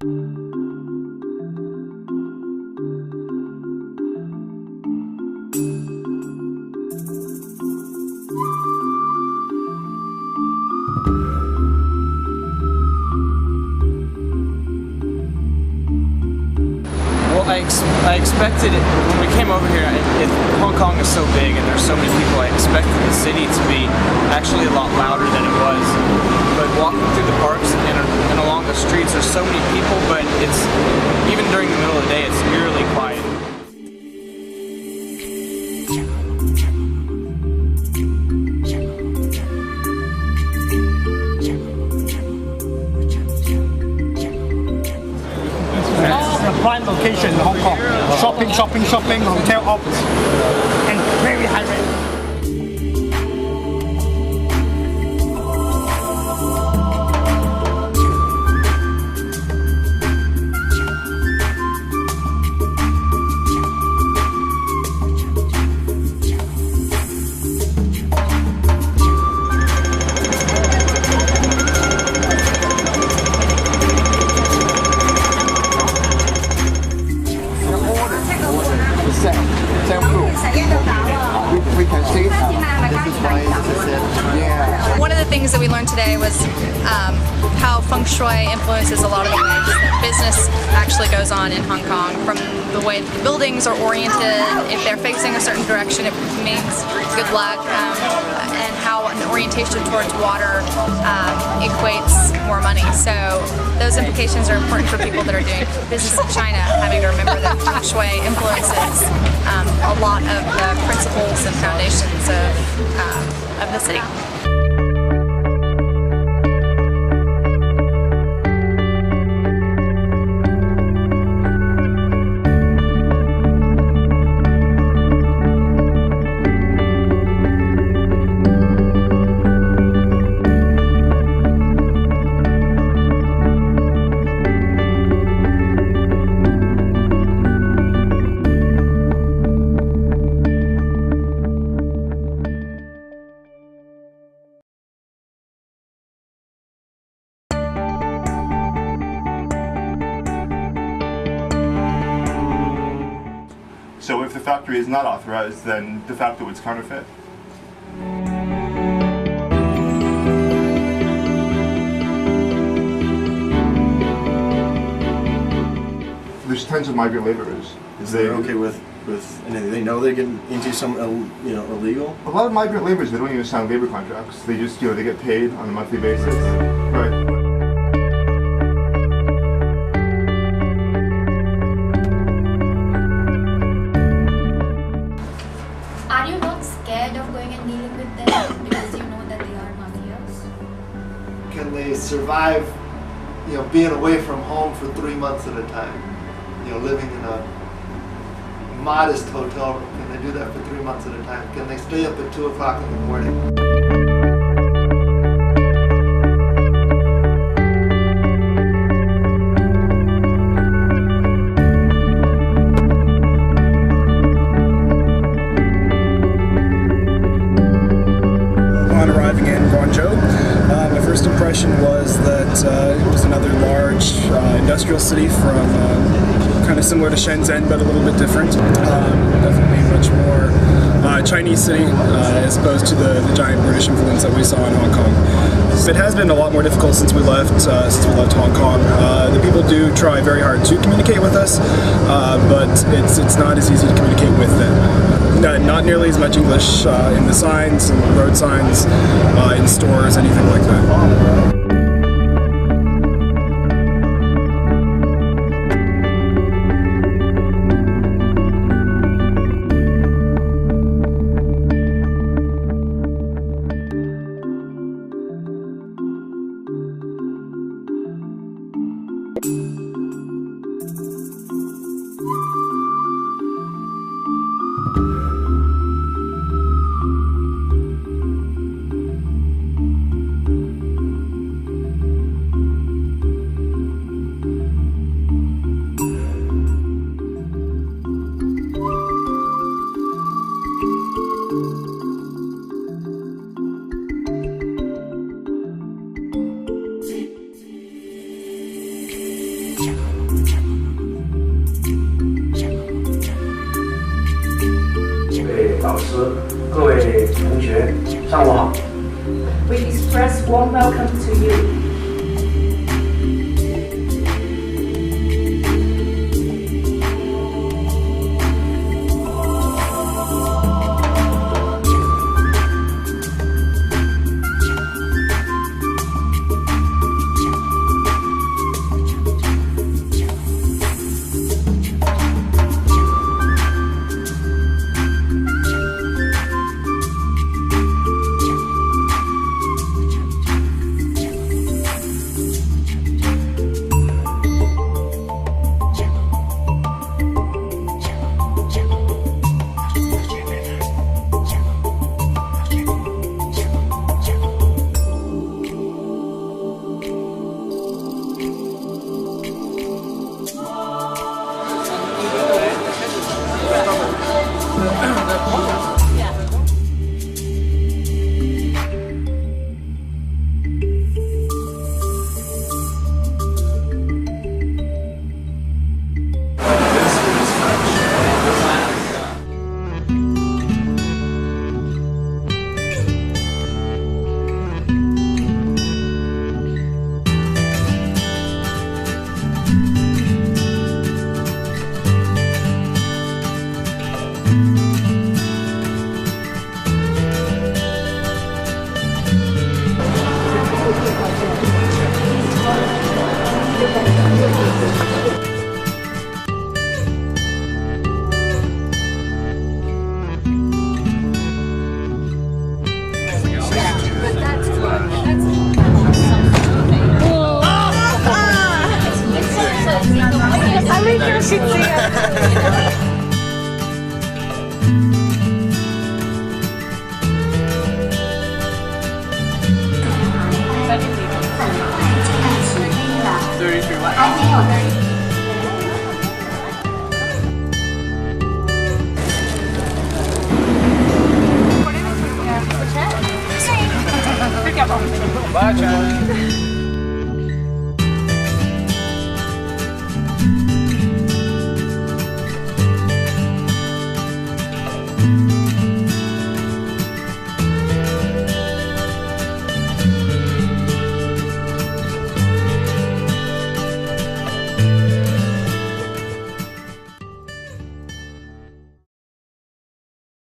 I expected it, when we came over here, Hong Kong is so big and there's so many people, I expected the city to be actually a lot louder than it was. But walking through the parks and along the streets, there's so many people, but it's, even during the middle of the day, it's eerily quiet. Prime location in Hong Kong. Shopping, hotel ops, and very high rate. We can see this is why yeah. One of the things that we learned today was how feng shui influences a lot of the ways that business actually goes on in Hong Kong. From the way the buildings are oriented, if they're facing a certain direction, it means good luck, and how an orientation towards water equates more money. So those implications are important for people that are doing business in China, having to remember that feng shui influences a lot of the principles and foundations of the city. So if the factory is not authorized, then de facto it's counterfeit. There's tons of migrant laborers. They're okay with anything. They know they're getting into some illegal. A lot of migrant laborers, they don't even sign labor contracts. They just they get paid on a monthly basis. Right. Are you not scared of going and dealing with them because you know that they are mafias? Can they survive, being away from home for 3 months at a time? Living in a modest hotel room. Can they do that for 3 months at a time? Can they stay up at 2 o'clock in the morning? Arriving in Guangzhou, my first impression was that it was another large industrial city from kind of similar to Shenzhen, but a little bit different. Definitely much more Chinese city as opposed to the giant British influence that we saw in Hong Kong. It has been a lot more difficult since we left Hong Kong. The people do try very hard to communicate with us, but it's not as easy to communicate with them. Not nearly as much English in the signs, and road signs, in stores, anything like that. 师、各位同学，上午好。We express warm welcome to you. Bye, Charlie.